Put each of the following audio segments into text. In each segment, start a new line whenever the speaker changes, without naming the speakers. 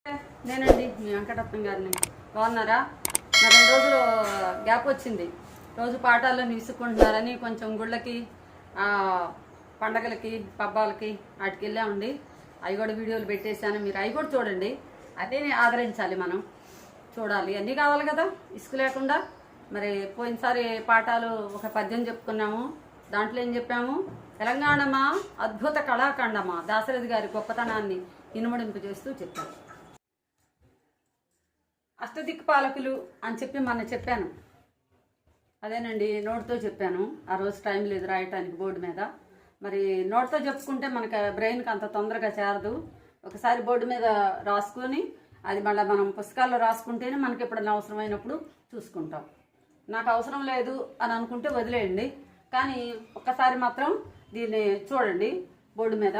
నేనండి మీ వెంకటరత్నం గారిని. బాగున్నారా? నా 2 రోజులు గ్యాప్ వచ్చింది. రోజు పాఠాల్లో విసుక్కుంటున్నారని కొంచెం గుళ్ళకి పండగలకి పబ్బాలకి వాటికి వెళ్ళామండి. అవి కూడా వీడియోలు పెట్టేశాను. మీరు అవి కూడా చూడండి. అదే ఆదరించాలి, మనం చూడాలి. అన్నీ కావాలి కదా ఇసుక లేకుండా. మరి పోయినసారి పాఠాలు ఒక పద్యం చెప్పుకున్నాము. దాంట్లో ఏం చెప్పాము? తెలంగాణమా అద్భుత కళాఖండమా దాశరథి గారి గొప్పతనాన్ని ఇనుమడింపు చేస్తూ చెప్పాను. అష్టదిక్పాలకులు అని చెప్పి మొన్న చెప్పాను. అదేనండి, నోట్తో చెప్పాను. ఆ రోజు టైం లేదు రాయటానికి బోర్డు మీద. మరి నోట్తో చెప్పుకుంటే మనకి బ్రెయిన్కి అంత తొందరగా చేరదు. ఒకసారి బోర్డు మీద రాసుకొని అది మళ్ళీ మనం పుస్తకాల్లో రాసుకుంటేనే మనకి ఎప్పుడన్నా అవసరమైనప్పుడు చూసుకుంటాం. నాకు అవసరం లేదు అని అనుకుంటే వదిలేయండి. కానీ ఒక్కసారి మాత్రం దీన్ని చూడండి బోర్డు మీద.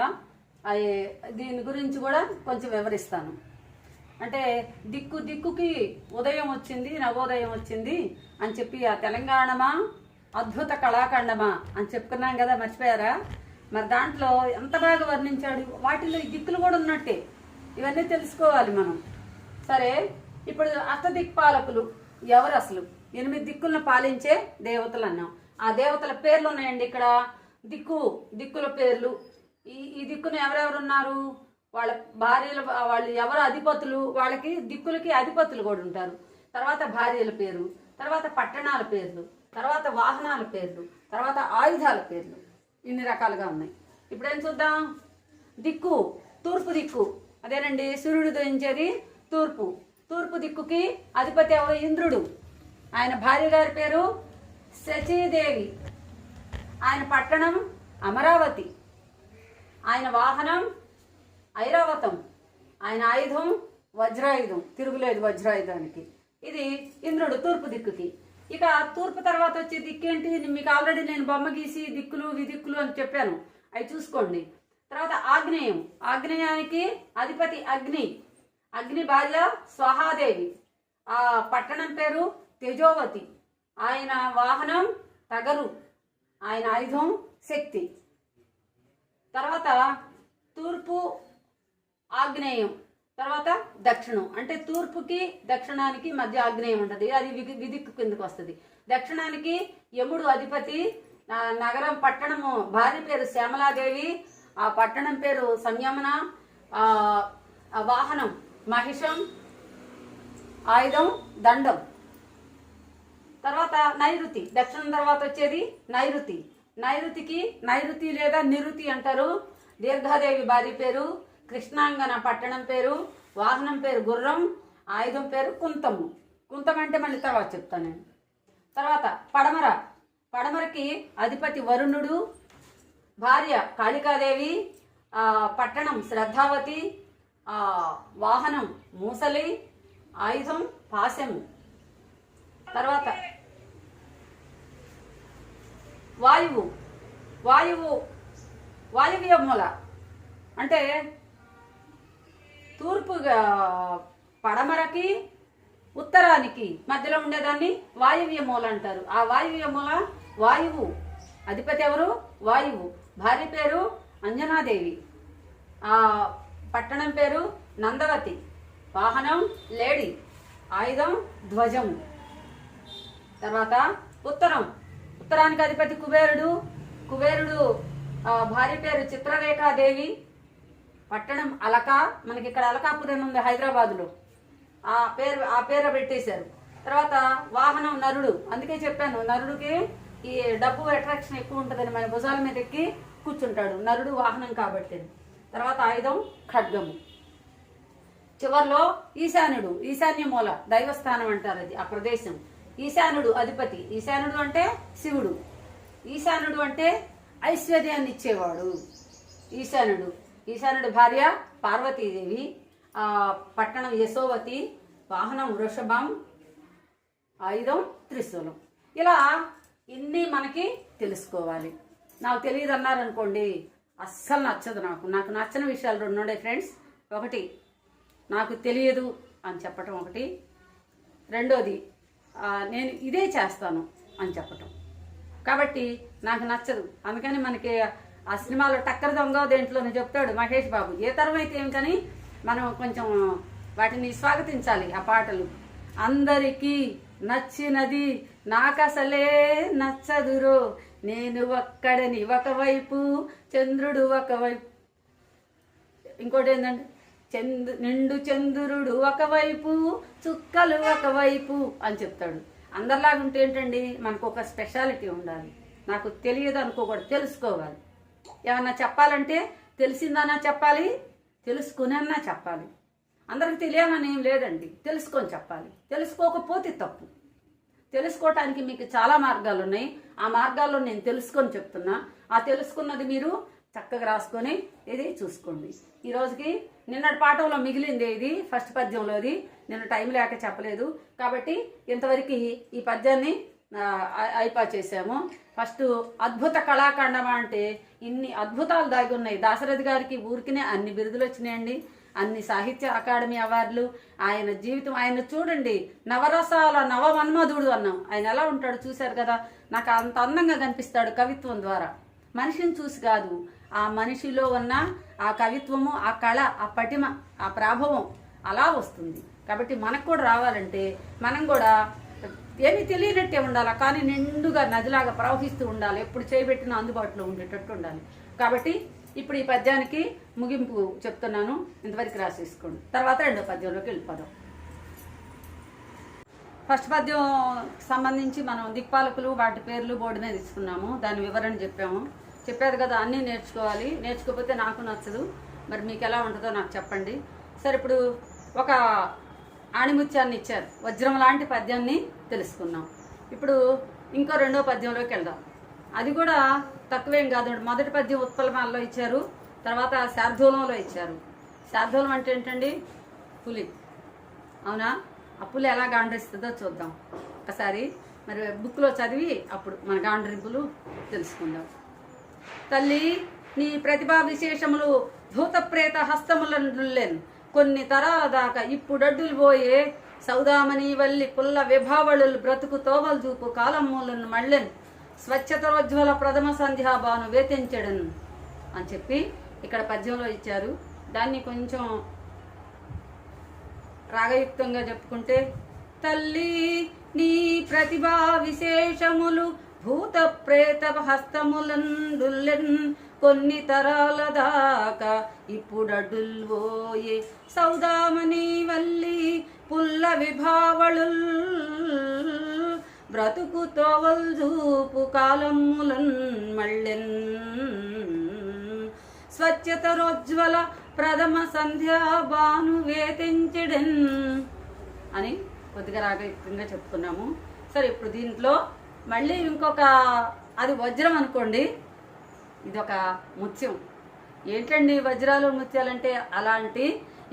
దీని గురించి కూడా కొంచెం వివరిస్తాను. అంటే దిక్కుకి ఉదయం వచ్చింది, నవోదయం వచ్చింది అని చెప్పి ఆ తెలంగాణమా అద్భుత కళాఖండమా అని చెప్పుకున్నాం కదా, మర్చిపోయారా? మరి దాంట్లో ఎంత బాగా వర్ణించాడు. వాటిలో ఈ దిక్కులు కూడా ఉన్నట్టే. ఇవన్నీ తెలుసుకోవాలి మనం. సరే, ఇప్పుడు అష్టదిక్పాలకులు ఎవరు అసలు? 8 దిక్కులను పాలించే దేవతలు అన్నాం. ఆ దేవతల పేర్లు ఉన్నాయండి ఇక్కడ. దిక్కుల పేర్లు. ఈ దిక్కును ఎవరెవరు ఉన్నారు? వాళ్ళ భార్యలు, వాళ్ళు ఎవరు అధిపతులు, వాళ్ళకి దిక్కులకి అధిపతులు కూడా ఉంటారు. తర్వాత భార్యల పేరు, తర్వాత పట్టణాల పేర్లు, తర్వాత వాహనాల పేర్లు, తర్వాత ఆయుధాల పేర్లు. ఇన్ని రకాలుగా ఉన్నాయి. ఇప్పుడేం చూద్దాం? తూర్పు దిక్కు. అదేనండి, సూర్యుడు ఉదయించేది తూర్పు దిక్కుకి అధిపతి ఎవరు? ఇంద్రుడు. ఆయన భార్య గారి పేరు శచీదేవి. ఆయన పట్టణం అమరావతి. ఆయన వాహనం ఐరావతం. ఆయన ఆయుధం వజ్రాయుధం. తిరుగులేదు వజ్రాయుధానికి. ఇది ఇంద్రుడు తూర్పు దిక్కుకి. ఇక తూర్పు తర్వాత వచ్చే దిక్కేంటి? మీకు ఆల్రెడీ నేను బొమ్మ గీసి దిక్కులు విదిక్కులు అని చెప్పాను. అవి చూసుకోండి. తర్వాత ఆగ్నేయానికి అధిపతి అగ్ని భార్య స్వహాదేవి. ఆ పట్టణం పేరు తేజోవతి. ఆయన వాహనం తగరు. ఆయన ఆయుధం శక్తి. తర్వాత తూర్పు ఆగ్నేయం, తర్వాత దక్షిణం. అంటే తూర్పుకి దక్షిణానికి మధ్య ఆగ్నేయం ఉంటుంది. అది విదిక్కు కిందకు వస్తుంది. దక్షిణానికి యముడు అధిపతి. నగరం పట్టణము భార్య పేరు శ్యామలాదేవి. ఆ పట్టణం పేరు సంయమన. వాహనం మహిషం. ఆయుధం దండం. తర్వాత నైరుతి. దక్షిణం తర్వాత వచ్చేది నైరుతి లేదా నిరుతి అంటారు. దీర్ఘాదేవి భార్య పేరు. కృష్ణాంగన పట్టణం పేరు. వాహనం పేరు గుర్రం. ఆయుధం పేరు కుంతము. కుంతం అంటే మళ్ళీ తర్వాత చెప్తాను నేను. తర్వాత పడమరకి అధిపతి వరుణుడు. భార్య కాళికాదేవి. పట్టణం శ్రద్ధావతి. వాహనం మూసలి. ఆయుధం పాశము. తర్వాత వాయువ్య మూల. అంటే తూర్పు పడమరకి ఉత్తరానికి మధ్యలో ఉండేదాన్ని వాయువ్య మూల అంటారు. ఆ వాయువ్య మూల వాయువు. అధిపతి ఎవరు? వాయువు. భార్య పేరు అంజనాదేవి. ఆ పట్టణం పేరు నందవతి. వాహనం లేడి. ఆయుధం ధ్వజము. తర్వాత ఉత్తరానికి అధిపతి కుబేరుడు భార్య పేరు చిత్రరేఖాదేవి. పట్టణం అలక. మనకి ఇక్కడ అలకాపురం ఉంది హైదరాబాద్లో. ఆ పేరు పెట్టేశారు. తర్వాత వాహనం నరుడు. అందుకే చెప్పాను, నరుడికి ఈ డబ్బు అట్రాక్షన్ ఎక్కువ ఉంటుందని మన భుజాల మీద ఎక్కి కూర్చుంటాడు. నరుడు వాహనం కాబట్టి. తర్వాత ఆయుధం ఖడ్గము. చివర్లో ఈశాన్య మూల దైవస్థానం అంటారు. అది ఆ ప్రదేశం. ఈశానుడు అధిపతి. ఈశానుడు అంటే శివుడు. ఈశానుడు అంటే ఐశ్వర్యాన్ని ఇచ్చేవాడు. ఈశానుడు భార్య పార్వతీదేవి. పట్టణం యశోవతి. వాహనం వృషభం. ఆయుధం త్రిశూలం. ఇలా ఇన్ని మనకి తెలుసుకోవాలి. నాకు తెలియదు అన్నారనుకోండి, అస్సలు నచ్చదు. నాకు నచ్చని విషయాలు 2 ఉండే ఫ్రెండ్స్. ఒకటి, నాకు తెలియదు అని చెప్పటం. ఒకటి, రెండోది నేను ఇదే చేస్తాను అని చెప్పటం. కాబట్టి నాకు నచ్చదు. అందుకని మనకి ఆ సినిమాలో టక్కర దొంగ దేంట్లోనే చెప్తాడు మహేష్ బాబు. ఏ తరం అయితే ఏం కానీ మనం కొంచెం వాటిని స్వాగతించాలి ఆ పాటలు. అందరికీ నచ్చినది నాకసలే నచ్చదురో, నేను ఒక్కడని ఒకవైపు చంద్రుడు ఒకవైపు, ఇంకోటి ఏంటంటే నిండు చంద్రుడు ఒకవైపు చుక్కలు ఒకవైపు అని చెప్తాడు. అందరిలాగా ఉంటే ఏంటండి, మనకు ఒక స్పెషాలిటీ ఉండాలి. నాకు తెలియదు అనుకోకూడదు, తెలుసుకోవాలి. ఏమన్నా చెప్పాలంటే తెలిసిందన్నా చెప్పాలి, తెలుసుకునన్నా చెప్పాలి. అందరికి తెలియాలని ఏం లేదండి, తెలుసుకొని చెప్పాలి. తెలుసుకోకపోతే తప్పు. తెలుసుకోవటానికి మీకు చాలా మార్గాలు ఉన్నాయి. ఆ మార్గాల్లో నేను తెలుసుకొని చెప్తున్నా. ఆ తెలుసుకున్నది మీరు చక్కగా రాసుకొని ఇది చూసుకోండి. ఈ రోజుకి నిన్నటి పాఠంలో మిగిలింది ఇది ఫస్ట్ పద్యంలోది. నేను టైం లేక చెప్పలేదు కాబట్టి ఇంతవరకు ఈ పద్యాన్ని అయిపా చేసాము. ఫస్ట్ అద్భుత కళాఖండమా అంటే ఇన్ని అద్భుతాలు దాగి ఉన్నాయి. దాశరథి గారికి ఊరికినే అన్ని బిరుదులు వచ్చినాయండి, అన్ని సాహిత్య అకాడమీ అవార్డులు. ఆయన జీవితం, ఆయన చూడండి, నవరసాల నవమన్మధుడు అన్నాం. ఆయన ఎలా ఉంటాడు చూశారు కదా. నాకు అంత అందంగా కనిపిస్తాడు కవిత్వం ద్వారా. మనిషిని చూసి కాదు, ఆ మనిషిలో ఉన్న ఆ కవిత్వము, ఆ కళ, ఆ పటిమ, ఆ ప్రాభవం అలా వస్తుంది. కాబట్టి మనకు కూడా రావాలంటే మనం కూడా ఏమీ తెలియనట్టే ఉండాలి, కానీ నిండుగా నదిలాగా ప్రవహిస్తూ ఉండాలి. ఎప్పుడు చేయబెట్టినా అందుబాటులో ఉండేటట్టు ఉండాలి. కాబట్టి ఇప్పుడు ఈ పద్యానికి ముగింపు చెప్తున్నాను, ఇంతవరకు రాసేసుకోండి. తర్వాత రెండో పద్యంలోకి వెళ్ళిపోదాం. ఫస్ట్ పద్యం సంబంధించి మనం దిక్పాలకులు వాటి పేర్లు బోర్డు మీద ఇచ్చుకున్నాము, దాని వివరణ చెప్పారు కదా. అన్నీ నేర్చుకోవాలి, నేర్చుకోకపోతే నాకు నచ్చదు. మరి మీకు ఎలా ఉంటుందో నాకు చెప్పండి. సరే, ఇప్పుడు ఒక ఆణిముత్యాన్ని ఇచ్చారు, వజ్రం లాంటి పద్యాన్ని తెలుసుకున్నాం. ఇప్పుడు ఇంకో రెండో పద్యంలోకి వెళ్దాం. అది కూడా తక్కువేం కాదు. మొదటి పద్యం ఉత్పలమాలలో ఇచ్చారు, తర్వాత శార్దూలంలో ఇచ్చారు. శార్దూలం అంటే ఏంటండి, పులి. అవునా? ఆ పులి ఎలా గాండ్రిస్తుందో చూద్దాం ఒకసారి. మరి బుక్లో చదివి అప్పుడు మన గాండ్రింపులు తెలుసుకుందాం. తల్లి నీ ప్రతిభా విశేషములు భూత ప్రేత హస్తములెన్, కొన్ని తరాల దాకా ఇప్పుడడ్డులు పోయే సౌదామణి వల్లి పుల్ల విభావళులు బ్రతుకు తోవలు చూపు కాలమ్మూలను మళ్ళెన్, స్వచ్ఛతోజ్వల ప్రథమ సంధ్యాబాను వేతించడన్ అని చెప్పి ఇక్కడ పద్యంలో ఇచ్చారు. దాన్ని కొంచెం రాగయుక్తంగా చెప్పుకుంటే, తల్లి నీ ప్రతిభా విశేషములు భూత ప్రేత హస్తములండుల్లెన్, కొన్ని తరాల దాకా ఇప్పుడడ్డుల్వోయే సౌదామణి వల్లి పుల్ల విభావళుల్ బ్రతుకు తోవల్ చూపు కాలములన్ మళ్ళెన్, స్వచ్ఛతరోజ్వల ప్రథమ సంధ్యా బాను వేతించడెన్ అని కొద్దిగా రాగయుక్తంగా చెప్పుకున్నాము. సరే, ఇప్పుడు దీంట్లో మళ్ళీ ఇంకొక, అది వజ్రం అనుకోండి, ఇదొక ముత్యం. ఏంటండి వజ్రాలు ముత్యాలంటే అలాంటి,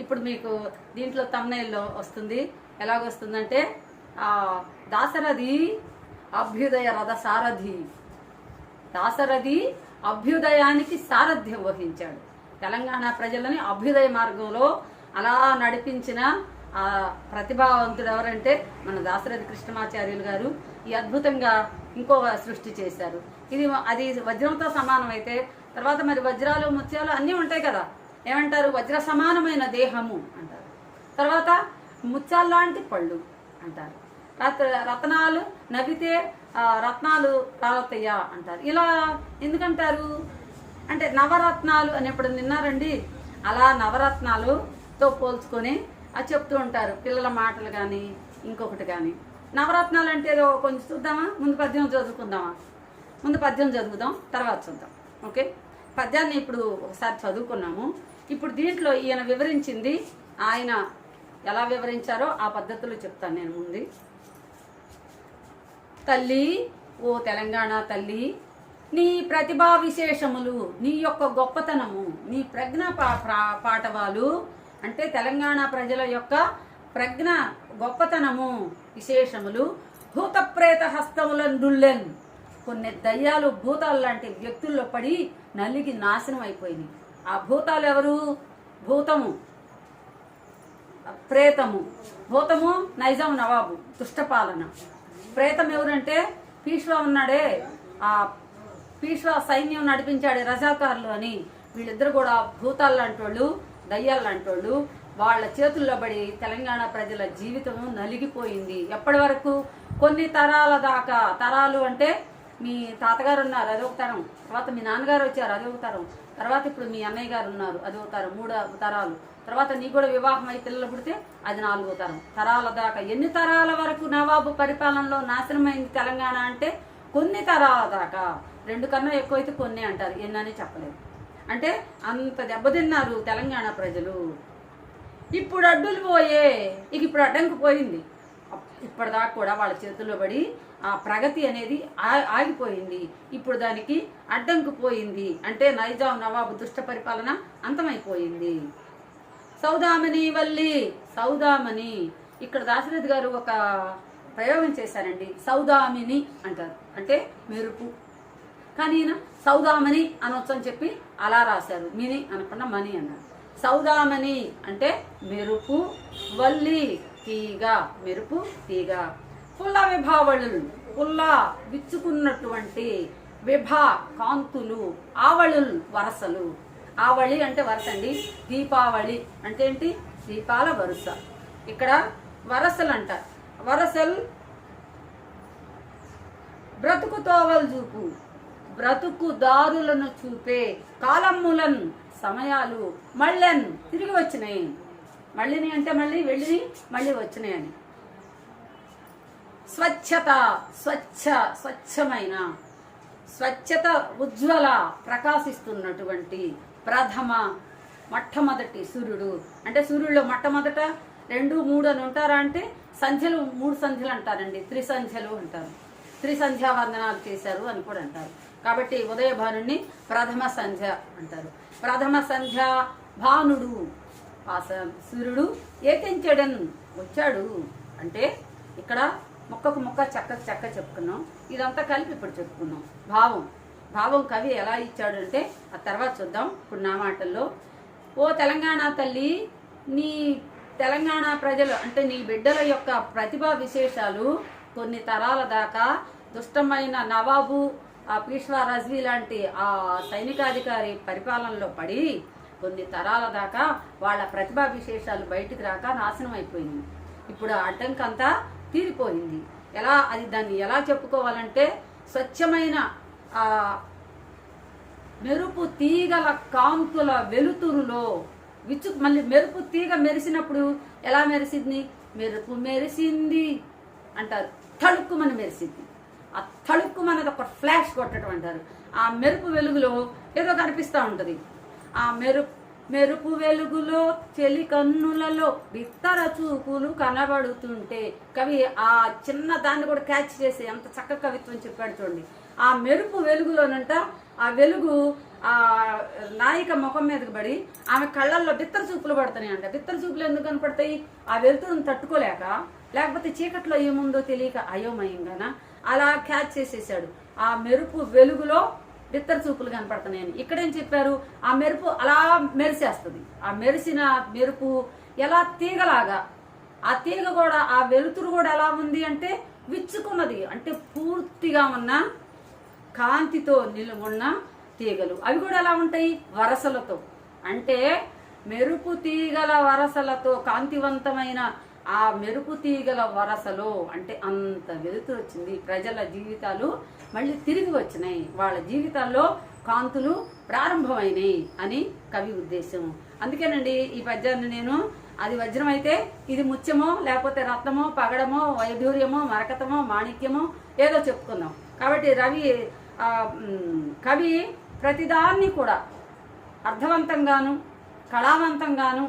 ఇప్పుడు మీకు దీంట్లో తమ్నైల్లో వస్తుంది. ఎలాగొస్తుందంటే, దాశరథి అభ్యుదయ రథ సారథి, దాశరథి అభ్యుదయానికి సారథ్యం వహించాడు. తెలంగాణ ప్రజలని అభ్యుదయ మార్గంలో అలా నడిపించిన ఆ ప్రతిభావంతుడు ఎవరంటే మన దాశరథి కృష్ణమాచార్యులు గారు. ఈ అద్భుతంగా ఇంకో సృష్టి చేశారు. అది వజ్రంతో సమానం అయితే, తర్వాత మరి వజ్రాలు ముత్యాలు అన్నీ ఉంటాయి కదా, ఏమంటారు, వజ్ర సమానమైన దేహము అంటారు. తర్వాత ముత్యాలు లాంటి పళ్ళు అంటారు. రత్నాలు నవ్వితే రత్నాలు రాలతయ్యా అంటారు. ఇలా ఎందుకంటారు అంటే, నవరత్నాలు అని ఎప్పుడు విన్నారండి? అలా నవరత్నాలుతో పోల్చుకొని అది చెప్తూ ఉంటారు పిల్లల మాటలు కానీ ఇంకొకటి కానీ. నవరత్నాలు అంటే ఏదో కొంచెం చూద్దామా, ముందు పద్యం చదువుకుందామా? ముందు పద్యం చదువుదాం, తర్వాత చూద్దాం. ఓకే, పద్యాన్ని ఇప్పుడు ఒకసారి చదువుకున్నాము. ఇప్పుడు దీంట్లో ఈయన వివరించింది, ఆయన ఎలా వివరించారో ఆ పద్ధతులు చెప్తాను నేను ముందు. తల్లి, ఓ తెలంగాణ తల్లి, నీ ప్రతిభా విశేషములు, నీ యొక్క గొప్పతనము, నీ ప్రజ్ఞ పాటవాలు అంటే తెలంగాణ ప్రజల యొక్క ప్రజ్ఞ గొప్పతనము విశేషములు భూత ప్రేత హస్తములండుల్లెన్, కొన్ని దయ్యాలు భూతాలు లాంటి వ్యక్తుల్లో పడి నలిగి నాశనం అయిపోయినాయి. ఆ భూతాలు ఎవరు? భూతము, ప్రేతము. భూతము నైజాం నవాబు, దుష్టపాలన. ప్రేతం ఎవరంటే పీష్వా ఉన్నాడే, ఆ పీష్వా సైన్యం నడిపించాడే రజాకారులు అని. వీళ్ళిద్దరు కూడా భూతాలు లాంటి వాళ్ళు, దయ్యాలు లాంటి వాళ్ళు. వాళ్ళ చేతుల్లో పడి తెలంగాణ ప్రజల జీవితం నలిగిపోయింది. ఎప్పటి వరకు? కొన్ని తరాల దాకా. తరాలు అంటే మీ తాతగారు ఉన్నారు, అదొక తరం. తర్వాత మీ నాన్నగారు వచ్చారు, అదొక తరం. తర్వాత ఇప్పుడు మీ అన్నయ్య గారు ఉన్నారు, అదొక తరం. 3 తరాలు. తర్వాత నీకు కూడా వివాహం అయి పిల్లలు పుడితే అది 4వ తరం. తరాల దాకా. ఎన్ని తరాల వరకు నవాబు పరిపాలనలో నాశనమైంది తెలంగాణ అంటే కొన్ని తరాల దాకా. 2 కన్నా ఎక్కువైతే కొన్ని అంటారు, ఎన్నని చెప్పలేదు. అంటే అంత దెబ్బతిన్నారు తెలంగాణ ప్రజలు. ఇప్పుడు అడ్డులు పోయే, ఇక ఇప్పుడు అడ్డంకి పోయింది. ఇప్పటిదాకా కూడా వాళ్ళ చేతుల్లో పడి ఆ ప్రగతి అనేది ఆగిపోయింది. ఇప్పుడు దానికి అడ్డంకి పోయింది. అంటే నైజాం నవాబు దుష్ట పరిపాలన అంతమైపోయింది. సౌదామణి వల్లి, సౌదామణి. ఇక్కడ దాశరథి గారు ఒక ప్రయోగం చేశారండి. సౌదామిని అంటారు, అంటే మెరుపు. కానీ ఈయన సౌదామణి అనొచ్చు అని చెప్పి అలా రాశారు. మిని అనకుండా మణి అన్నారు. సౌదామణి అంటే మెరుపు, వల్లి తీగ, మెరుపు తీగ. పుల్ల విభావళులు, పుల్ల విచ్చుకున్నటువంటి, విభా కాంతులు, ఆవళులు వరసలు. ఆవళి అంటే వరస అండి. దీపావళి అంటే ఏంటి? దీపాల వరుస. ఇక్కడ వరసలు అంటారు. వరసలు బ్రతుకు తోవలు చూపు, బ్రతుకు దారులను చూపే కాలమ్ములన్ సమయాలు మళ్ళెన్ తిరిగి వచ్చినాయి. మళ్ళీని అంటే మళ్ళీ వెళ్ళి మళ్ళీ వచ్చినాయని. స్వచ్ఛత, స్వచ్ఛమైన, స్వచ్ఛత ఉజ్వల ప్రకాశిస్తున్నటువంటి ప్రథమ, మొట్టమొదటి సూర్యుడు. అంటే సూర్యుడు మొట్టమొదట 2, 3 అని ఉంటారా అంటే సంధ్యలు 3 సంధ్యలు అంటారండి. త్రిసంధ్యలు అంటారు. త్రిసంధ్యా వందనాలు చేశారు అని కూడా అంటారు. కాబట్టి ఉదయ భానుడిని ప్రథమ సంధ్య అంటారు. ప్రథమ సంధ్య భానుడు, ఆ సూర్యుడు ఏతించడన్ వచ్చాడు. అంటే ఇక్కడ ముక్కకు ముక్క చక్కకు చక్క చెప్పుకున్నాం. ఇదంతా కలిపి ఇప్పుడు చెప్పుకున్నాం. భావం కవి ఎలా ఇచ్చాడు అంటే ఆ తర్వాత చూద్దాం. ఇప్పుడు నా మాటల్లో, ఓ తెలంగాణ తల్లి, నీ తెలంగాణ ప్రజలు అంటే నీ బిడ్డల యొక్క ప్రతిభా విశేషాలు కొన్ని తరాల దాకా దుష్టమైన నవాబు, ఆ పీష్వా రజ్వీ లాంటి ఆ సైనికాధికారి పరిపాలనలో పడి కొన్ని తరాల దాకా వాళ్ళ ప్రతిభా విశేషాలు బయటికి రాక నాశనం అయిపోయింది. ఇప్పుడు అడ్డంకంతా తీరిపోయింది. దాన్ని ఎలా చెప్పుకోవాలంటే స్వచ్ఛమైన మెరుపు తీగల కాంతుల వెలుతురులో మళ్ళీ మెరుపు తీగ మెరిసినప్పుడు ఎలా మెరిసింది? మెరుపు మెరిసింది అంటారు. తళుక్కుమని మెరిసింది. ఆ తళుక్కుమనేది ఒక ఫ్లాష్ కొట్టడం అంటారు. ఆ మెరుపు వెలుగులో ఏదో కనిపిస్తూ ఉంటుంది. ఆ మెరుపు వెలుగులో చెలి కన్నులలో బిత్తర చూపులు కనబడుతుంటే, కవి ఆ చిన్న దాన్ని కూడా క్యాచ్ చేసి ఎంత చక్కగా కవిత్వం చెప్పాడు చూడండి. ఆ మెరుపు వెలుగులోనంట, ఆ వెలుగు ఆ నాయిక ముఖం మీదకి పడి ఆమె కళ్ళల్లో బిత్తర చూపులు పడుతున్నాయి అంట. బిత్తర చూపులు ఎందుకు కనపడతాయి? ఆ వెలుతురుని తట్టుకోలేక, లేకపోతే చీకట్లో ఏముందో తెలియక అయోమయంగానా అలా క్యాచ్ చేసేసాడు. ఆ మెరుపు వెలుగులో బిత్తర చూపులు కనపడుతున్నాయని. ఇక్కడేం చెప్పారు? ఆ మెరుపు అలా మెరిసేస్తుంది. ఆ మెరిసిన మెరుపు ఎలా తీగలాగా, ఆ తీగ కూడా ఆ వెలుతురు కూడా ఎలా ఉంది అంటే విచ్చుకున్నది. అంటే పూర్తిగా ఉన్న కాంతితో నిలువున్న తీగలు. అవి కూడా ఎలా ఉంటాయి? వరసలతో. అంటే మెరుపు తీగల వరసలతో కాంతివంతమైన ఆ మెరుపు తీగల వరసలో అంటే అంత వెలుతురు వచ్చింది. ప్రజల జీవితాలు మళ్ళీ తిరిగి వచ్చినాయి. వాళ్ళ జీవితాల్లో కాంతులు ప్రారంభమైనాయి అని కవి ఉద్దేశం. అందుకేనండి ఈ పద్యాన్ని నేను, అది వజ్రం అయితే ఇది ముత్యమో, లేకపోతే రత్నమో, పగడమో, వైఢూర్యమో, మరకతమో, మాణిక్యమో ఏదో చెప్పుకుందాం. కాబట్టి కవి ప్రతిదాన్ని కూడా అర్థవంతంగాను కళావంతంగాను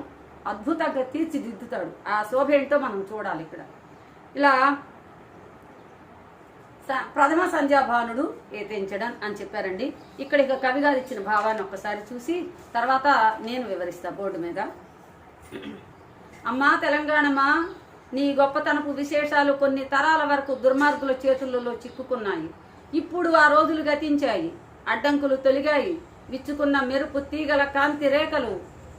అద్భుతంగా తీర్చిదిద్దుతాడు. ఆ శోభ ఏంటో మనం చూడాలి. ఇక్కడ ఇలా ప్రథమ సంధ్యాభానుడు ఏతించడం అని చెప్పారండి. ఇక్కడ ఇక కవి గారు ఇచ్చిన భావాన్ని ఒక్కసారి చూసి తర్వాత నేను వివరిస్తా బోర్డు మీద. అమ్మా తెలంగాణమా, నీ గొప్పతనపు విశేషాలు కొన్ని తరాల వరకు దుర్మార్గుల చేతులలో చిక్కుకున్నాయి. ఇప్పుడు ఆ రోజులు గతించాయి, అడ్డంకులు తొలిగాయి. విచ్చుకున్న మెరుపు తీగల కాంతి రేఖలు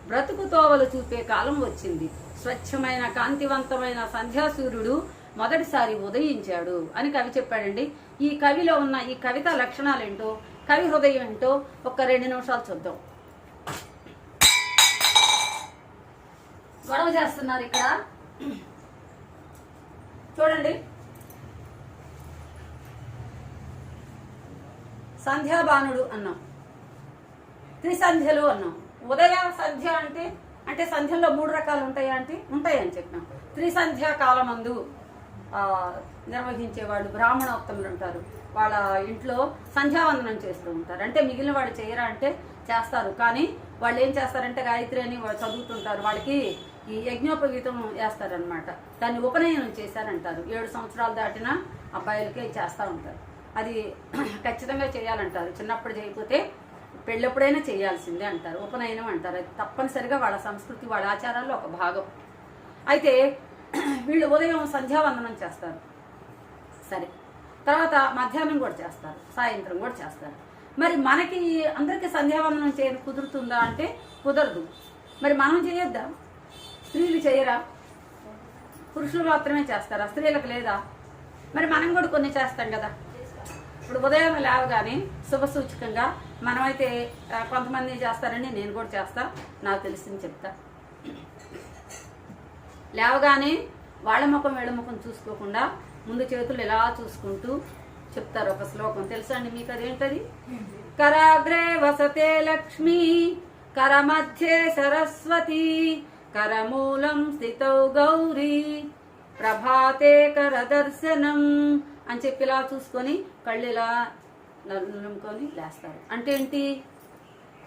బ్రతుకు తోవలు చూపే కాలం వచ్చింది. స్వచ్ఛమైన కాంతివంతమైన సంధ్యాసూర్యుడు మొదటిసారి ఉదయించాడు అని కవి చెప్పాడండి. ఈ కవిలో ఉన్న ఈ కవిత లక్షణాలేంటో, కవి హృదయం ఏంటో ఒక్క 2 నిమిషాలు చూద్దాం. గొడవ చేస్తున్నారు ఇక్కడ. చూడండి, సంధ్యాబానుడు అన్నాం, త్రిసంధ్యలు అన్నాం. ఉదయ సంధ్య అంటే సంధ్యల్లో 3 రకాలు ఉంటాయా అంటే ఉంటాయని చెప్పాం. త్రిసంధ్యా కాలమందు నిర్వహించేవాళ్ళు బ్రాహ్మణోత్తములు ఉంటారు. వాళ్ళ ఇంట్లో సంధ్యావందనం చేస్తూ ఉంటారు. అంటే మిగిలిన వాళ్ళు చేయరా అంటే చేస్తారు. కానీ వాళ్ళు ఏం చేస్తారంటే గాయత్రి అని వాళ్ళు చదువుతుంటారు. వాళ్ళకి ఈ యజ్ఞోపవీతం వేస్తారనమాట. దాన్ని ఉపనయనం చేశారంటారు. 7 సంవత్సరాలు దాటిన అబ్బాయిలకే చేస్తూ ఉంటారు. అది ఖచ్చితంగా చేయాలంటారు. చిన్నప్పుడు చేయకపోతే పెళ్ళెప్పుడైనా చేయాల్సిందే అంటారు. ఉపనయనం అంటారు. అది తప్పనిసరిగా వాళ్ళ సంస్కృతి, వాళ్ళ ఆచారాల్లో ఒక భాగం. అయితే వీళ్ళు ఉదయం సంధ్యావందనం చేస్తారు. సరే, తర్వాత మధ్యాహ్నం కూడా చేస్తారు, సాయంత్రం కూడా చేస్తారు. మరి మనకి అందరికీ సంధ్యావందనం చేయడం కుదురుతుందా అంటే కుదరదు. మరి మనం చేయొద్దా? స్త్రీలు చేయరా? పురుషులు మాత్రమే చేస్తారా? స్త్రీలకు లేదా? మరి మనం కూడా కొన్ని చేస్తాం కదా. ఇప్పుడు ఉదయం లేవగానే శుభసూచకంగా మనమైతే కొంతమంది చేస్తారని నేను కూడా చేస్తా, నాకు తెలిసింది చెప్తా. లేవగానే వాళ్ళ ముఖం వీళ్ళ ముఖం చూసుకోకుండా ముందు చేతులు ఇలా చూసుకుంటూ చెప్తారు ఒక శ్లోకం. తెలుసా అండి మీకు? అదేంటది? కరాగ్రే వసతే లక్ష్మీ, కరమధ్యే సరస్వతి, కరమూలం స్థితౌ గౌరీ, ప్రభాతే కరదర్శనం అని చెప్పి ఇలా చూసుకొని కళ్ళు ఇలా నలుముకొని లేస్తారు. అంటే ఏంటి?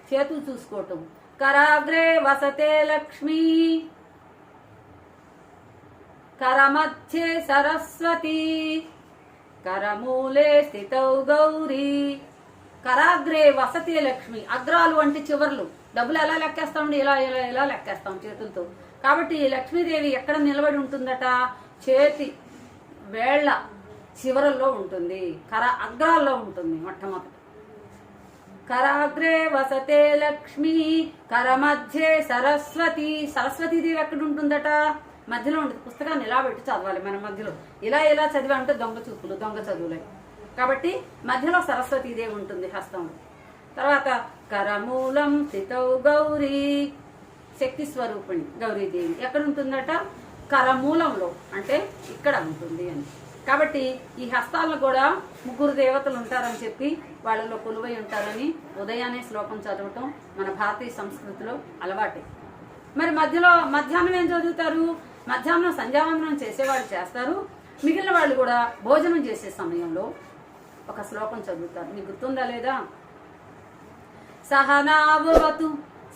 చేతులు చూసుకోవటం. కరాగ్రే వసతే లక్ష్మీ, కరమధ్యే సరస్వతి, కరమూలే స్థితౌ గౌరీ. కరాగ్రే వసతే లక్ష్మి. అగ్రాలు అంటే చివర్లు. డబ్బులు ఎలా లెక్కేస్తామండి? ఇలా ఇలా ఇలా లెక్కేస్తాం చేతులతో. కాబట్టి లక్ష్మీదేవి ఎక్కడ నిలబడి ఉంటుందట? చేతి వేళ్ల చివరల్లో ఉంటుంది, అగ్రాల్లో ఉంటుంది మొట్టమొదటి. కరాగ్రే వసతే లక్ష్మి, కరమధ్యే సరస్వతి. సరస్వతీదేవి ఎక్కడ ఉంటుందట? మధ్యలో ఉంటుంది. పుస్తకాన్ని ఇలా పెట్టి చదవాలి మన మధ్యలో. ఇలా ఇలా చదివా అంటే దొంగ చూపులు, దొంగ చదువులే. కాబట్టి మధ్యలో సరస్వతీదేవి ఉంటుంది హస్తంలో. తర్వాత కరమూలం స్థితౌ గౌరీ, శక్తి స్వరూపిణి గౌరీదేవి ఎక్కడ ఉంటుందట? కరమూలంలో, అంటే ఇక్కడ ఉంటుంది అని. కాబట్టి ఈ హస్తాలను కూడా 3 దేవతలు ఉంటారని చెప్పి వాళ్ళలో కొలువై ఉంటారని ఉదయాన్నే శ్లోకం చదవటం మన భారతీయ సంస్కృతిలో అలవాటే. మరి మధ్యాహ్నం ఏం చదువుతారు? మధ్యాహ్నం సంధ్యావందనం చేసేవాళ్ళు చేస్తారు. మిగిలిన వాళ్ళు కూడా భోజనం చేసే సమయంలో ఒక శ్లోకం చదువుతారు. మీకు గుర్తుందా లేదా? సహనావతు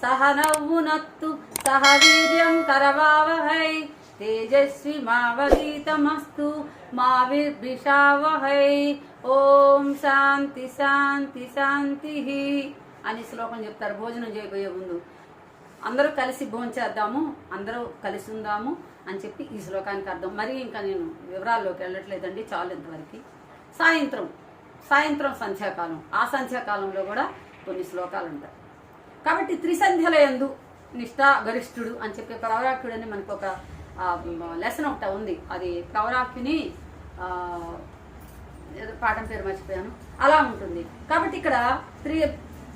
సహనవ్వునత్తు సహ వీర్యం కరవావహై తేజస్వి మావధీతమస్తు మా విద్విషావహై ఓం శాంతి శాంతి శాంతి అని శ్లోకం చెప్తారు భోజనం చేయబోయే ముందు. అందరూ కలిసి భోంచేద్దాము, అందరూ కలిసి ఉందాము అని చెప్పి ఈ శ్లోకానికి అర్థం. మరి ఇంకా నేను వివరాల్లోకి వెళ్ళట్లేదండి, చాలు ఇంతవరకు. సాయంత్రం సంధ్యాకాలం. ఆ సంధ్యాకాలంలో కూడా కొన్ని శ్లోకాలు ఉంటాయి. కాబట్టి త్రిసంధ్యల యందు నిష్ఠా గరిష్ఠుడు అని చెప్పి ప్రవరాఖ్యుడు అని మనకు ఒక లెసన్ ఒకటి ఉంది. అది ప్రవరాఖ్యుని పాఠం పేరు మర్చిపోయాను, అలా ఉంటుంది. కాబట్టి ఇక్కడ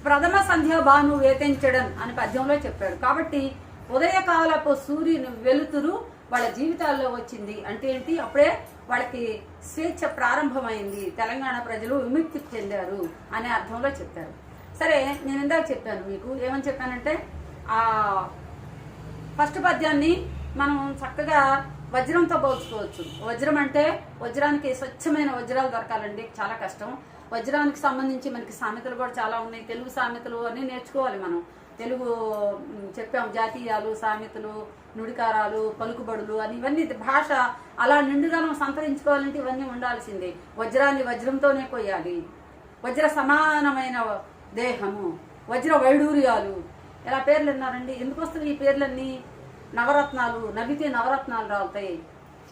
ప్రథమ సంధ్య భాను వేతించడం అని పద్యంలో చెప్పాడు. కాబట్టి ఉదయకాలపు సూర్యుని వెలుతురు వాళ్ళ జీవితాల్లో వచ్చింది అంటే ఏంటి? అప్పుడే వాళ్ళకి స్వేచ్ఛ ప్రారంభమైంది, తెలంగాణ ప్రజలు విముక్తి చెందారు అనే అర్థంలో చెప్పారు. సరే, నేను ఇందాక చెప్పాను మీకు, ఏమని చెప్పానంటే ఆ ఫస్ట్ పద్యాన్ని మనం చక్కగా వజ్రంతో పోల్చుకోవచ్చు. వజ్రం అంటే వజ్రానికి స్వచ్ఛమైన వజ్రాలు దొరకాలండి, చాలా కష్టం. వజ్రానికి సంబంధించి మనకి సామెతలు కూడా చాలా ఉన్నాయి. తెలుగు సామెతలు అన్నీ నేర్చుకోవాలి మనం. తెలుగు చెప్పాం, జాతీయాలు, సామెతలు, నుడికారాలు, పలుకుబడులు అని, ఇవన్నీ భాష అలా నిండుగానం సంతరించుకోవాలంటే ఇవన్నీ ఉండాల్సిందే. వజ్రాన్ని వజ్రంతోనే కొయ్యాలి. వజ్ర సమానమైన దేహము, వజ్ర వైడూర్యాలు, ఇలా పేర్లు విన్నారండి. ఎందుకు వస్తుంది ఈ పేర్లన్నీ? నవరత్నాలు నవ్వితే నవరత్నాలు రాలుతాయి,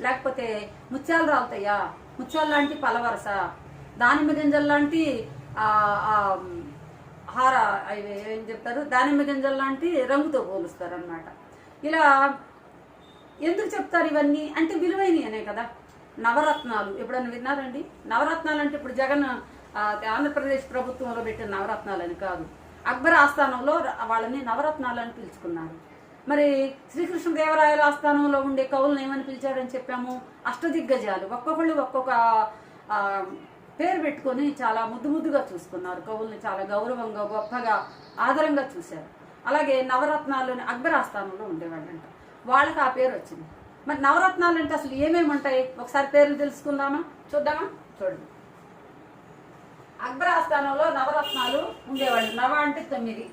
లేకపోతే ముత్యాలు రాలుతాయా? ముత్యాలు లాంటి పలవరస, దానిమ్మ గింజలు లాంటి హార, అవి ఏం చెప్తారు, దానిమ్మ గింజలు లాంటి రంగుతో పోలుస్తారు అన్నమాట. ఇలా ఎందుకు చెప్తారు ఇవన్నీ అంటే విలువైనవి అనే కదా. నవరత్నాలు ఎప్పుడన్నా విన్నారండి? నవరత్నాలు అంటే ఇప్పుడు జగన్ ఆంధ్రప్రదేశ్ ప్రభుత్వంలో పెట్టిన నవరత్నాలు అని కాదు. అక్బర్ ఆస్థానంలో వాళ్ళని నవరత్నాలు అని పిలుచుకున్నారు. మరి శ్రీకృష్ణదేవరాయల ఆస్థానంలో ఉండే కవులను ఏమని పిలిచాడని చెప్పాము? అష్టదిగ్గజాలు. ఒక్కొక్కళ్ళు ఒక్కొక్క పేరు పెట్టుకొని చాలా ముద్దుగా చూసుకున్నారు. కవుల్ని చాలా గౌరవంగా, గొప్పగా, ఆదరంగా చూశారు. అలాగే నవరత్నాల్లోని అక్బర్ ఆస్థానంలో ఉండేవాళ్ళంట, వాళ్ళకి ఆ పేరు వచ్చింది. మరి నవరత్నాలు అంటే అసలు ఏమేమి ఉంటాయి? ఒకసారి పేర్లు తెలుసుకుందామా, చూద్దామా? చూడండి. అక్బర్ ఆస్థానంలో నవరత్నాలు ఉండేవాళ్ళు. నవ అంటే 9.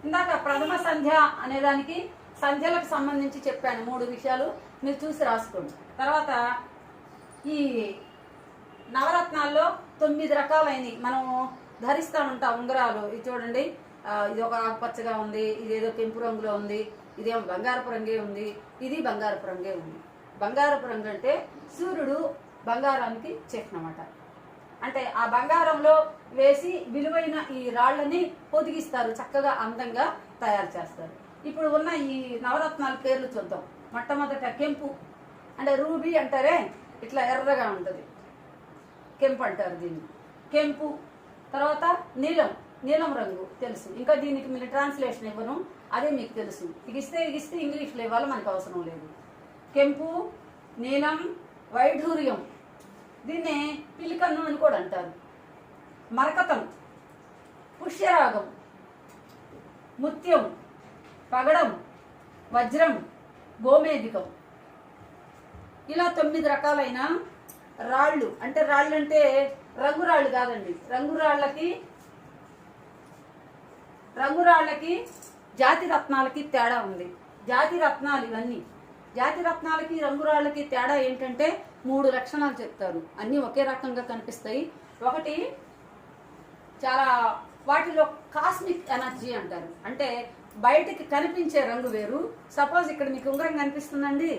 ఇందాక ప్రథమ సంధ్య అనేదానికి సంధ్యలకు సంబంధించి చెప్పాను 3 విషయాలు, మీరు చూసి రాసుకోండి. తర్వాత ఈ నవరత్నాల్లో 9 రకాలైనవి మనం ధరిస్తూ ఉంటాం ఉంగరాలు. ఇది చూడండి, ఇది ఒక ఆకుపచ్చగా ఉంది, ఇదేదో పెంపు రంగులో ఉంది, ఇదేమో బంగారపు రంగే ఉంది, ఇది బంగారపు రంగే ఉంది. బంగారపు రంగు అంటే సూర్యుడు బంగారానికి చిహ్నమాట. అంటే ఆ బంగారంలో వేసి విలువైన ఈ రాళ్ళని పొదిగిస్తారు, చక్కగా అందంగా తయారు చేస్తారు. ఇప్పుడు ఉన్న ఈ నవరత్నాల పేర్లు చూద్దాం. మొట్టమొదట కెంపు, అంటే రూబీ అంటారే, ఇట్లా ఎర్రగా ఉంటుంది, కెంపు అంటారు దీన్ని, కెంపు. తర్వాత నీలం రంగు తెలుసు, ఇంకా దీనికి మీరు ట్రాన్స్లేషన్ ఇవ్వను, అదే మీకు తెలుసు. ఇగిస్తే ఇంగ్లీష్లో ఇవ్వాలి, మనకు అవసరం లేదు. కెంపు, నీలం, వైఢూర్యం, దీన్నే పిలికన్ను అని కూడా అంటారు. మరకతం, పుష్యరాగం, ముత్యం, పగడం, వజ్రం, గోమేధికం. ఇలా 9 రకాలైన రాళ్ళు. అంటే రాళ్ళు అంటే రంగురాళ్ళు కాదండి. రంగురాళ్ళకి జాతి రత్నాలకి తేడా ఉంది. జాతి రత్నాలు ఇవన్నీ. జాతి రత్నాలకి రంగురాళ్ళకి తేడా ఏంటంటే 3 లక్షణాలు చెప్తారు. అన్నీ ఒకే రకంగా కనిపిస్తాయి. ఒకటి, చాలా వాటిలో కాస్మిక్ ఎనర్జీ అంటారు. అంటే బయటికి కనిపించే రంగు వేరు. సపోజ్ ఇక్కడ మీకు ఉంగరం కనిపిస్తుందండి,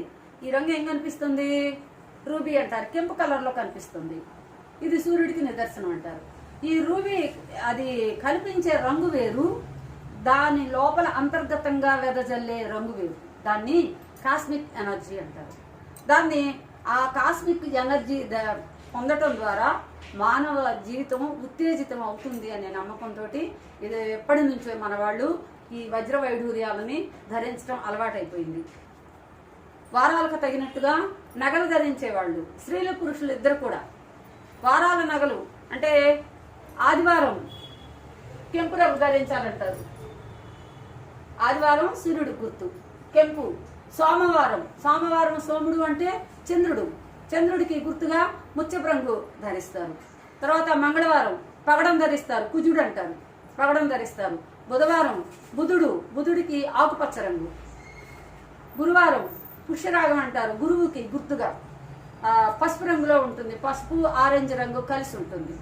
ఈ రంగు ఏం కనిపిస్తుంది? రూబీ అంటారు, కెంపు కలర్లో కనిపిస్తుంది. ఇది సూర్యుడికి నిదర్శనం అంటారు. ఈ రూబీ అది కనిపించే రంగు వేరు, దాని లోపల అంతర్గతంగా వెదజల్లే రంగు వేరు. దాన్ని కాస్మిక్ ఎనర్జీ అంటారు. దాన్ని ఆ కాస్మిక్ ఎనర్జీ పొందటం ద్వారా మానవ జీవితం ఉత్తేజితం అవుతుంది అనే నమ్మకంతో ఇది ఎప్పటి నుంచో మన వాళ్ళు ఈ వజ్ర వైఢూర్యాలని ధరించడం అలవాటైపోయింది. వారాలకు తగినట్టుగా నగలు ధరించేవాళ్ళు, స్త్రీలు పురుషులు ఇద్దరు కూడా. వారాల నగలు అంటే ఆదివారం కెంపు రంగు ధరించాలంటారు. ఆదివారం సూర్యుడు గుర్తు, కెంపు. సోమవారం సోముడు అంటే చంద్రుడికి గుర్తుగా ముత్యపు రంగు ధరిస్తారు. తర్వాత మంగళవారం పగడం ధరిస్తారు, కుజుడు అంటారు, పగడం ధరిస్తారు. బుధవారం బుధుడికి ఆకుపచ్చ రంగు. గురువారం పుష్యరాగం అంటారు, గురువుకి గుర్తుగా పసుపు రంగులో ఉంటుంది, పసుపు ఆరెంజ్ రంగు కలిసి ఉంటుంది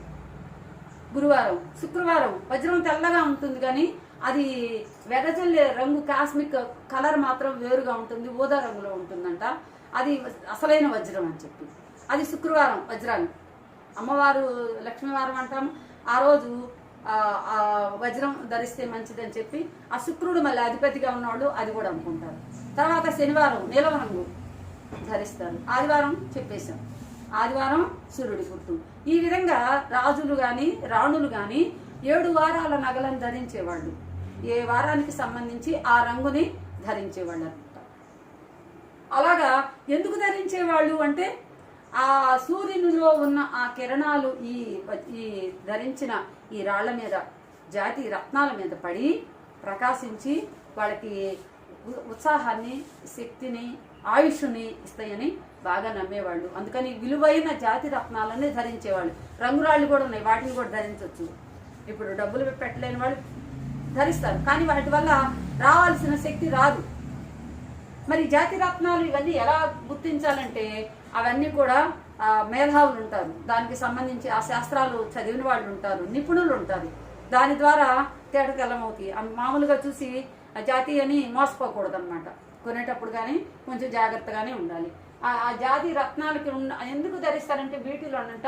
గురువారం. శుక్రవారం వజ్రం తెల్లగా ఉంటుంది, కానీ అది వెదజల్లే రంగు కాస్మిక్ కలర్ మాత్రం వేరుగా ఉంటుంది, ఊదా రంగులో ఉంటుందంట. అది అసలైన వజ్రం అని చెప్పి, అది శుక్రవారం వజ్రాలు. అమ్మవారు లక్ష్మీవారం అంటాము, ఆ రోజు వజ్రం ధరిస్తే మంచిదని చెప్పి ఆ శుక్రుడు మళ్ళీ అధిపతిగా ఉన్నవాళ్ళు అది కూడా అనుకుంటారు. తర్వాత శనివారం నీలం రంగు ధరిస్తారు. ఆదివారం చెప్పేశాం, ఆదివారం సూర్యుడి గుర్తు. ఈ విధంగా రాజులు కానీ రాణులు కానీ 7 వారాల నగలను ధరించేవాళ్ళు. ఏ వారానికి సంబంధించి ఆ రంగుని ధరించేవాళ్ళు అనమాట. అలాగా ఎందుకు ధరించేవాళ్ళు అంటే ఆ సూర్యునిలో ఉన్న ఆ కిరణాలు ఈ ధరించిన ఈ రాళ్ల మీద, జాతి రత్నాల మీద పడి ప్రకాశించి వాళ్ళకి ఉత్సాహాన్ని, శక్తిని, ఆయుష్ని ఇస్తాయని బాగా నమ్మేవాళ్ళు. అందుకని విలువైన జాతి రత్నాలన్నీ ధరించేవాళ్ళు. రంగురాళ్ళు కూడా ఉన్నాయి, వాటిని కూడా ధరించవచ్చు. ఇప్పుడు డబ్బులు పెట్టలేని వాళ్ళు ధరిస్తారు, కానీ వాటి వల్ల రావాల్సిన శక్తి రాదు. మరి జాతి రత్నాలు ఇవన్నీ ఎలా గుర్తించాలంటే అవన్నీ కూడా మేధావులు ఉంటారు, దానికి సంబంధించి ఆ శాస్త్రాలు చదివిన వాళ్ళు ఉంటారు, నిపుణులు ఉంటారు. దాని ద్వారా తేటతెల్లమవుతాయి. మామూలుగా చూసి జాతి అని మోసపోకూడదు అనమాట. కొనేటప్పుడు కానీ కొంచెం జాగ్రత్తగానే ఉండాలి. ఆ జాతి రత్నాలకి ఎందుకు ధరిస్తారంటే వీటిలోనంట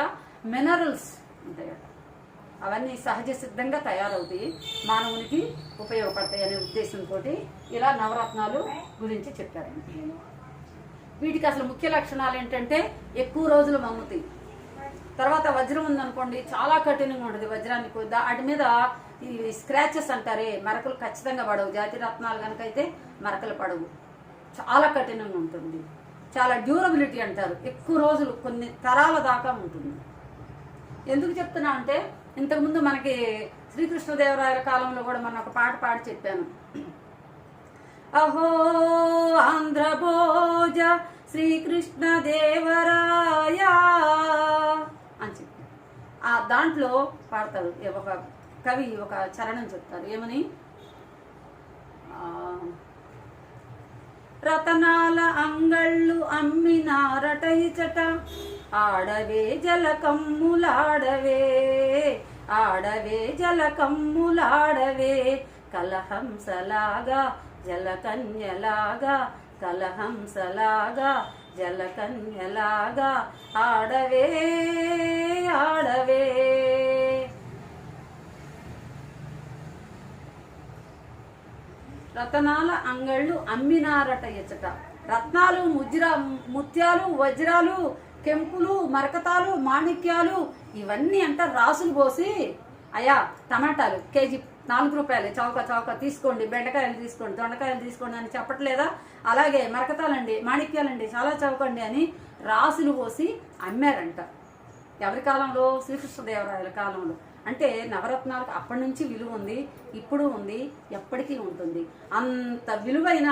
మినరల్స్ ఉంటాయట, అవన్నీ సహజ సిద్ధంగా తయారవుతాయి, మానవునికి ఉపయోగపడతాయి అనే ఉద్దేశంతో ఇలా నవరత్నాలు గురించి చెప్పారండి. వీటికి అసలు ముఖ్య లక్షణాలు ఏంటంటే ఎక్కువ రోజులు మమ్ముతాయి. తర్వాత వజ్రం ఉందనుకోండి, చాలా కఠినంగా ఉంటుంది వజ్రానికి, వాటి మీద ఈ స్క్రాచెస్ అంటారే, మరకలు ఖచ్చితంగా పడవు. జాతి రత్నాలు కనుక అయితే మరకలు పడవు. చాలా కఠినంగా ఉంటుంది. చాలా డ్యూరబిలిటీ అంటారు, ఎక్కువ రోజులు కొన్ని తరాల దాకా ఉంటుంది. ఎందుకు చెప్తున్నా అంటే, ఇంతకుముందు మనకి శ్రీకృష్ణదేవరాయల కాలంలో కూడా మనం ఒక పాట పాడి చెప్పాను. అహో ఆంధ్రభోజ శ్రీకృష్ణదేవరాయ అని చెప్పి ఆ దాంట్లో పాడతారు. ఒక కవి ఒక చరణం చెప్తారు, ఏమని? రతనాల అంగళ్ళు అమ్మినారట ఇచట, ఆడవే జలకమ్ములాడవే, ఆడవే జలకమ్ములాడవే, కలహంసలాగా జలకన్యలాగా, కలహంసలాగా జలకన్యలాగా, ఆడవే ఆడవే. రతనాల అంగళ్ళు అమ్మినారట ఎచ్చట. రత్నాలు, ముత్యాలు, వజ్రాలు, కెంపులు, మరకతాలు, మాణిక్యాలు ఇవన్నీ అంట రాసులు పోసి, అయ్యా టమాటాలు కేజీ 4 రూపాయలు, చౌక చౌక తీసుకోండి, బెండకాయలు తీసుకోండి, దొండకాయలు తీసుకోండి అని చెప్పట్లేదా? అలాగే మరకతాలండి, మాణిక్యాలండి చాలా చౌకండి అని రాసులు పోసి అమ్మారంట. ఎవరి కాలంలో? శ్రీకృష్ణదేవరాయల కాలంలో. అంటే నవరత్నాలకు అప్పటి నుంచి విలువ ఉంది, ఇప్పుడు ఉంది, ఎప్పటికీ ఉంటుంది. అంత విలువైన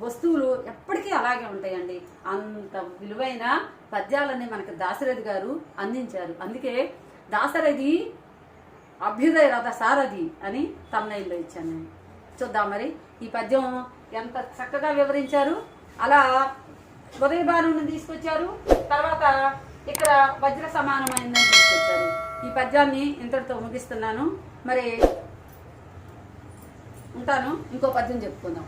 వస్తువులు ఎప్పటికీ అలాగే ఉంటాయండి. అంత విలువైన పద్యాలన్నీ మనకి దాశరథి గారు అందించారు. అందుకే దాశరథి అభ్యుదయ రథ సారథి అని తమ్నైల్లో ఇచ్చాను నేను. చూద్దాం మరి ఈ పద్యం ఎంత చక్కగా వివరించారు. అలా ఉదయభానుని తీసుకొచ్చారు, తర్వాత ఇక్కడ వజ్ర సమానమైందని తీసుకొచ్చారు. ఈ పద్యాన్ని ఇంతటితో ముగిస్తున్నాను. మరి ఉంటాను, ఇంకో పద్యం చెప్పుకుందాం.